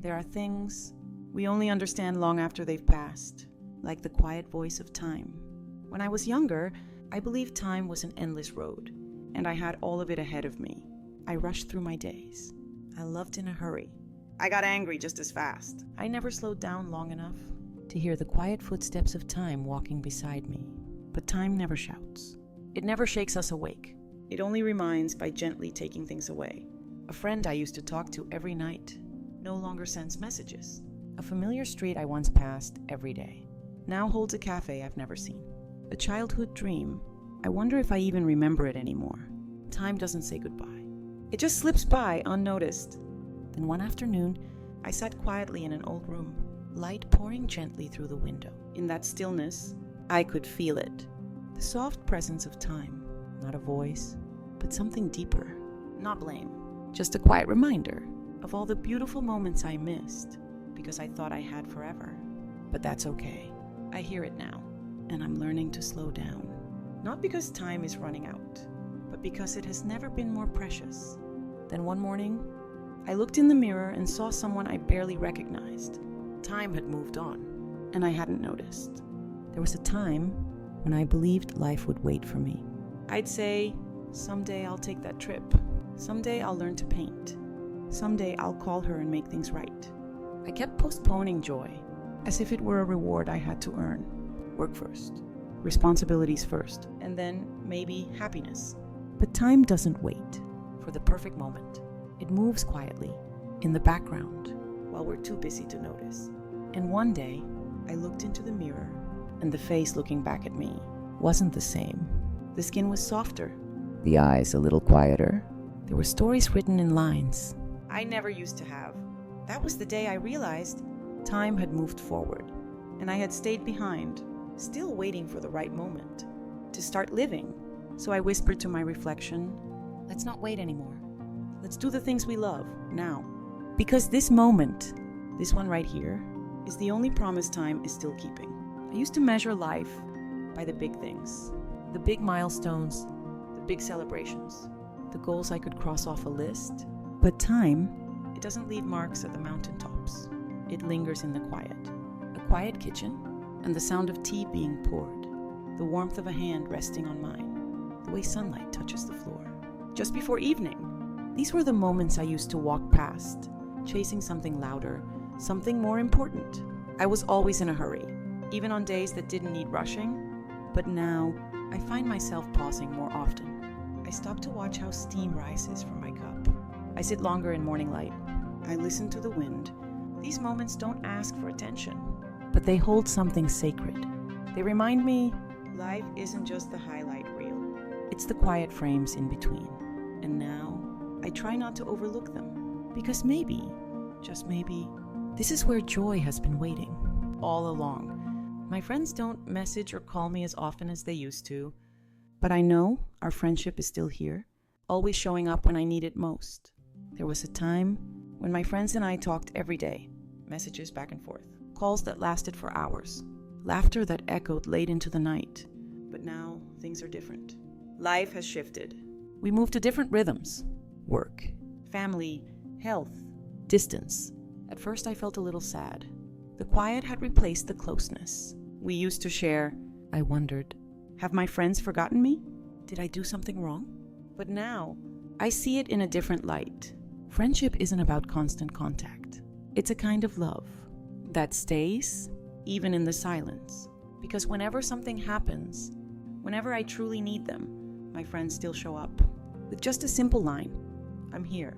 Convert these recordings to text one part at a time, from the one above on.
There are things we only understand long after they've passed, like the quiet voice of time. When I was younger, I believed time was an endless road, and I had all of it ahead of me. I rushed through my days. I loved in a hurry. I got angry just as fast. I never slowed down long enough to hear the quiet footsteps of time walking beside me. But time never shouts. It never shakes us awake. It only reminds by gently taking things away. A friend I used to talk to every night no longer sends messages. A familiar street I once passed every day now holds a cafe I've never seen. A childhood dream. I wonder if I even remember it anymore. Time doesn't say goodbye. It just slips by unnoticed. Then one afternoon, I sat quietly in an old room, light pouring gently through the window. In that stillness, I could feel it. The soft presence of time. Not a voice, but something deeper. Not blame, just a quiet reminder of all the beautiful moments I missed because I thought I had forever. But that's okay. I hear it now, and I'm learning to slow down. Not because time is running out, but because it has never been more precious. Then one morning, I looked in the mirror and saw someone I barely recognized. Time had moved on, and I hadn't noticed. There was a time when I believed life would wait for me. I'd say, someday I'll take that trip. Someday I'll learn to paint. Someday I'll call her and make things right. I kept postponing joy, as if it were a reward I had to earn. Work first, responsibilities first, and then maybe happiness. But time doesn't wait for the perfect moment. It moves quietly, in the background, while we're too busy to notice. And one day, I looked into the mirror, and the face looking back at me wasn't the same. The skin was softer, the eyes a little quieter. There were stories written in lines I never used to have. That was the day I realized time had moved forward, and I had stayed behind, still waiting for the right moment to start living. So I whispered to my reflection, let's not wait anymore. Let's do the things we love, now. Because this moment, this one right here, is the only promise time is still keeping. I used to measure life by the big things, the big milestones, the big celebrations, the goals I could cross off a list. But time, it doesn't leave marks at the mountaintops. It lingers in the quiet. A quiet kitchen, and the sound of tea being poured, the warmth of a hand resting on mine, the way sunlight touches the floor. Just before evening, these were the moments I used to walk past, chasing something louder, something more important. I was always in a hurry, even on days that didn't need rushing. But now, I find myself pausing more often. I stop to watch how steam rises from my cup. I sit longer in morning light. I listen to the wind. These moments don't ask for attention, but they hold something sacred. They remind me life isn't just the highlight reel. It's the quiet frames in between. And now, I try not to overlook them, because maybe, just maybe, this is where joy has been waiting all along. My friends don't message or call me as often as they used to, but I know our friendship is still here, always showing up when I need it most. There was a time when my friends and I talked every day, messages back and forth, calls that lasted for hours, laughter that echoed late into the night. But now, things are different. Life has shifted. We moved to different rhythms. Work, family, health, distance. At first I felt a little sad. The quiet had replaced the closeness we used to share. I wondered, have my friends forgotten me? Did I do something wrong? But now, I see it in a different light. Friendship isn't about constant contact. It's a kind of love that stays, even in the silence. Because whenever something happens, whenever I truly need them, my friends still show up. With just a simple line, I'm here.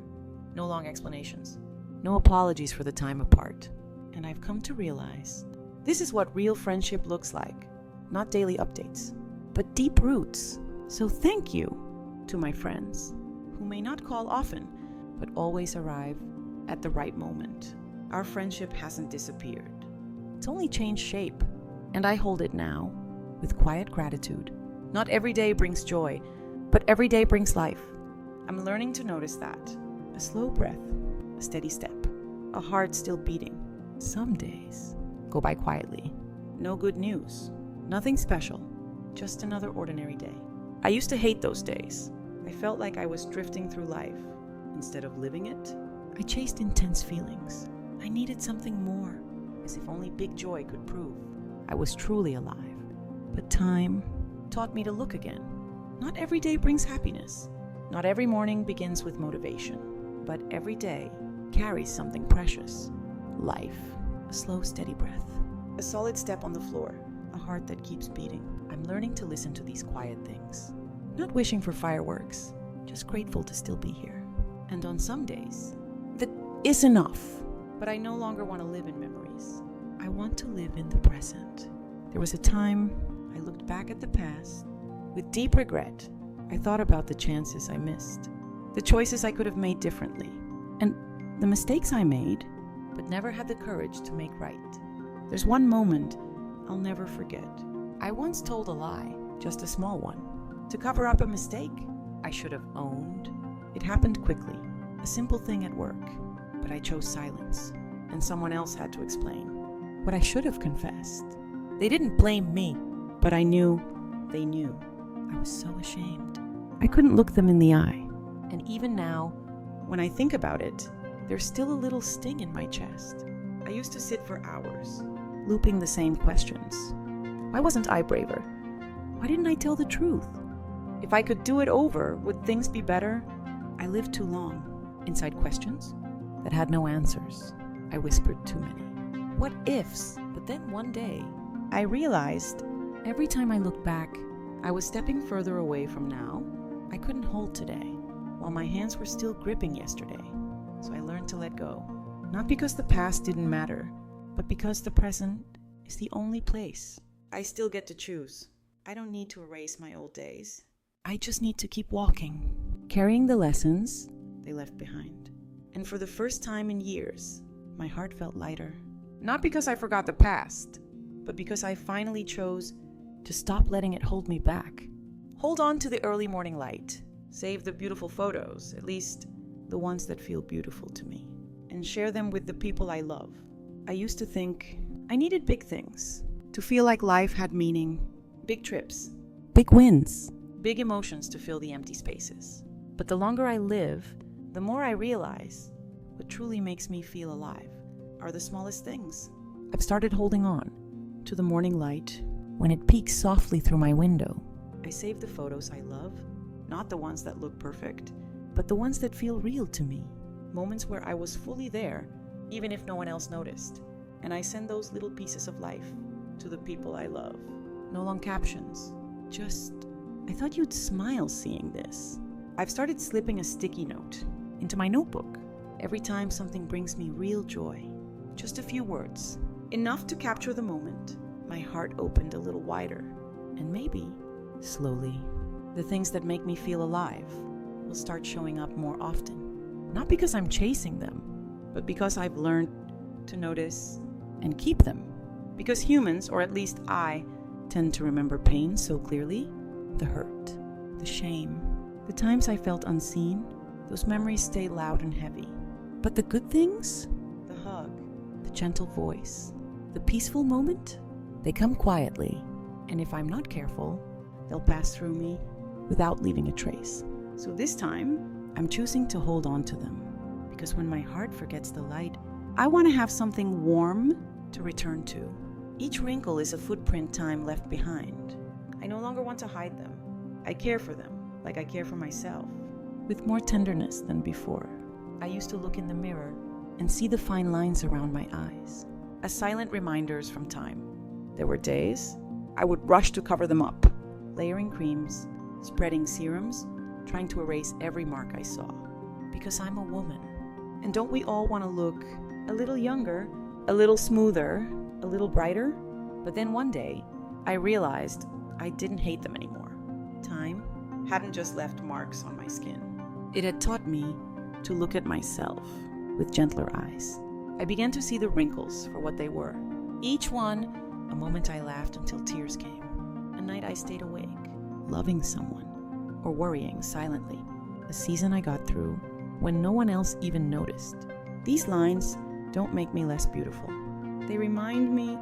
No long explanations. No apologies for the time apart. And I've come to realize this is what real friendship looks like. Not daily updates, but deep roots. So thank you to my friends, who may not call often, but always arrive at the right moment. Our friendship hasn't disappeared. It's only changed shape, and I hold it now with quiet gratitude. Not every day brings joy, but every day brings life. I'm learning to notice that. A slow breath, a steady step, a heart still beating. Some days go by quietly. No good news, nothing special, just another ordinary day. I used to hate those days. I felt like I was drifting through life instead of living it. I chased intense feelings I needed something more, as if only big joy could prove I was truly alive. But time taught me to look again. Not every day brings happiness. Not every morning begins with motivation. But every day carries something precious. Life. A slow, steady breath. A solid step on the floor. A heart that keeps beating. I'm learning to listen to these quiet things. Not wishing for fireworks. Just grateful to still be here. And on some days, that is enough. But I no longer want to live in memories. I want to live in the present. There was a time I looked back at the past with deep regret. I thought about the chances I missed, the choices I could have made differently, and the mistakes I made, but never had the courage to make right. There's one moment I'll never forget. I once told a lie, just a small one, to cover up a mistake I should have owned. It happened quickly, a simple thing at work, but I chose silence, and someone else had to explain what I should have confessed. They didn't blame me, but I knew they knew. I was so ashamed. I couldn't look them in the eye. And even now, when I think about it, there's still a little sting in my chest. I used to sit for hours, looping the same questions. Why wasn't I braver? Why didn't I tell the truth? If I could do it over, would things be better? I lived too long inside questions that had no answers. I whispered too many. What ifs? But then one day, I realized every time I looked back, I was stepping further away from now. I couldn't hold today, while my hands were still gripping yesterday. So I learned to let go. Not because the past didn't matter, but because the present is the only place I still get to choose. I don't need to erase my old days. I just need to keep walking, carrying the lessons they left behind. And for the first time in years, my heart felt lighter. Not because I forgot the past, but because I finally chose to stop letting it hold me back. Hold on to the early morning light. Save the beautiful photos, at least the ones that feel beautiful to me, and share them with the people I love. I used to think I needed big things to feel like life had meaning. Big trips, big wins, big emotions to fill the empty spaces. But the longer I live, the more I realize what truly makes me feel alive are the smallest things. I've started holding on to the morning light when it peeks softly through my window. I save the photos I love, not the ones that look perfect, but the ones that feel real to me. Moments where I was fully there, even if no one else noticed. And I send those little pieces of life to the people I love. No long captions, just, I thought you'd smile seeing this. I've started slipping a sticky note into my notebook every time something brings me real joy. Just a few words, enough to capture the moment. My heart opened a little wider, and maybe, slowly, the things that make me feel alive will start showing up more often. Not because I'm chasing them, but because I've learned to notice and keep them. Because humans, or at least I, tend to remember pain so clearly. The hurt, the shame, the times I felt unseen, those memories stay loud and heavy. But the good things, the hug, the gentle voice, the peaceful moment, they come quietly, and if I'm not careful, they'll pass through me without leaving a trace. So this time, I'm choosing to hold on to them, because when my heart forgets the light, I want to have something warm to return to. Each wrinkle is a footprint time left behind. I no longer want to hide them. I care for them, like I care for myself, with more tenderness than before. I used to look in the mirror and see the fine lines around my eyes, as silent reminders from time. There were days I would rush to cover them up, layering creams, spreading serums, trying to erase every mark I saw. Because I'm a woman. And don't we all want to look a little younger, a little smoother, a little brighter? But then one day, I realized I didn't hate them anymore. Time hadn't just left marks on my skin. It had taught me to look at myself with gentler eyes. I began to see the wrinkles for what they were. Each one, a moment I laughed until tears came. A night I stayed awake, loving someone, or worrying silently. A season I got through when no one else even noticed. These lines don't make me less beautiful. They remind me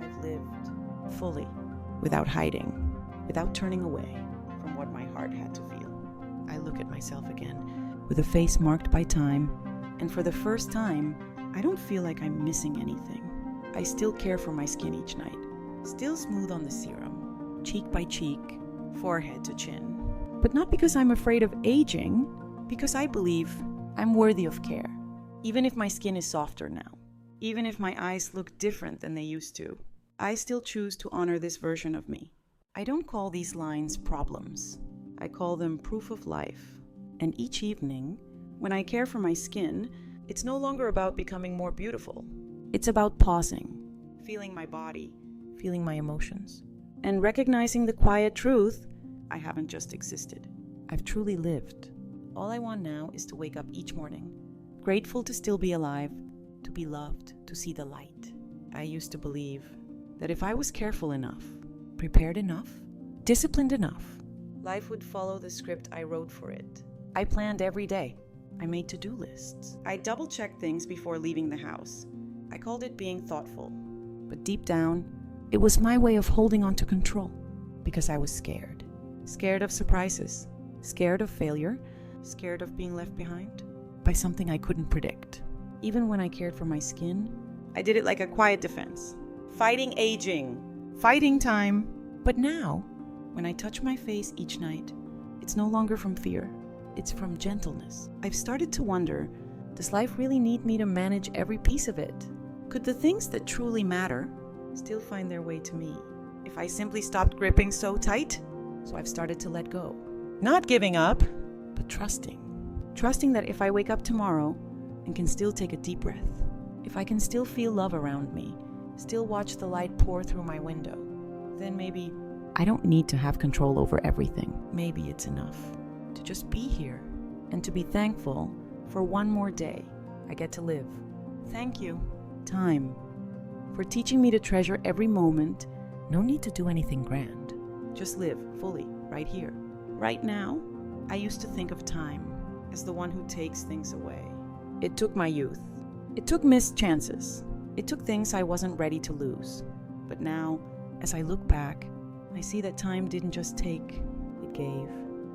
I've lived fully, without hiding, without turning away from what my heart had to feel. I look at myself again with a face marked by time, and for the first time, I don't feel like I'm missing anything. I still care for my skin each night. Still smooth on the serum, cheek by cheek, forehead to chin. But not because I'm afraid of aging, because I believe I'm worthy of care. Even if my skin is softer now, even if my eyes look different than they used to, I still choose to honor this version of me. I don't call these lines problems. I call them proof of life. And each evening, when I care for my skin, it's no longer about becoming more beautiful. It's about pausing, feeling my body, feeling my emotions, and recognizing the quiet truth: I haven't just existed. I've truly lived. All I want now is to wake up each morning, grateful to still be alive, to be loved, to see the light. I used to believe that if I was careful enough, prepared enough, disciplined enough, life would follow the script I wrote for it. I planned every day. I made to-do lists. I double-checked things before leaving the house. I called it being thoughtful. But deep down, it was my way of holding on to control, because I was scared. Scared of surprises, scared of failure, scared of being left behind by something I couldn't predict. Even when I cared for my skin, I did it like a quiet defense. Fighting aging, fighting time. But now, when I touch my face each night, it's no longer from fear. It's from gentleness. I've started to wonder, does life really need me to manage every piece of it? Could the things that truly matter still find their way to me if I simply stopped gripping so tight? So I've started to let go. Not giving up, but trusting. Trusting that if I wake up tomorrow and can still take a deep breath, if I can still feel love around me, still watch the light pour through my window, then maybe I don't need to have control over everything. Maybe it's enough to just be here and to be thankful for one more day I get to live. Thank you, time, for teaching me to treasure every moment. No need to do anything grand. Just live fully right here, right now. I used to think of time as the one who takes things away. It took my youth. It took missed chances. It took things I wasn't ready to lose. But now, as I look back, I see that time didn't just take, it gave.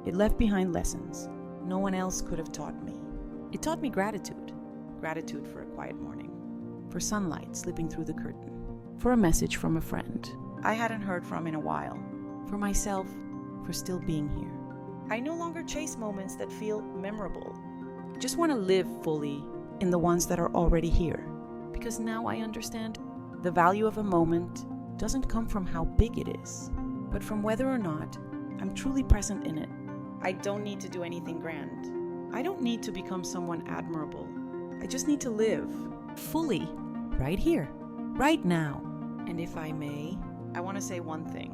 It left behind lessons no one else could have taught me. It taught me gratitude. Gratitude for a quiet morning, for sunlight slipping through the curtain, for a message from a friend I hadn't heard from in a while, for myself, for still being here. I no longer chase moments that feel memorable. I just want to live fully in the ones that are already here. Because now I understand the value of a moment doesn't come from how big it is, but from whether or not I'm truly present in it. I don't need to do anything grand. I don't need to become someone admirable. I just need to live fully right here, right now. And if I may, I want to say one thing.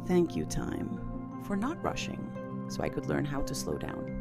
Thank you, time, for not rushing so I could learn how to slow down.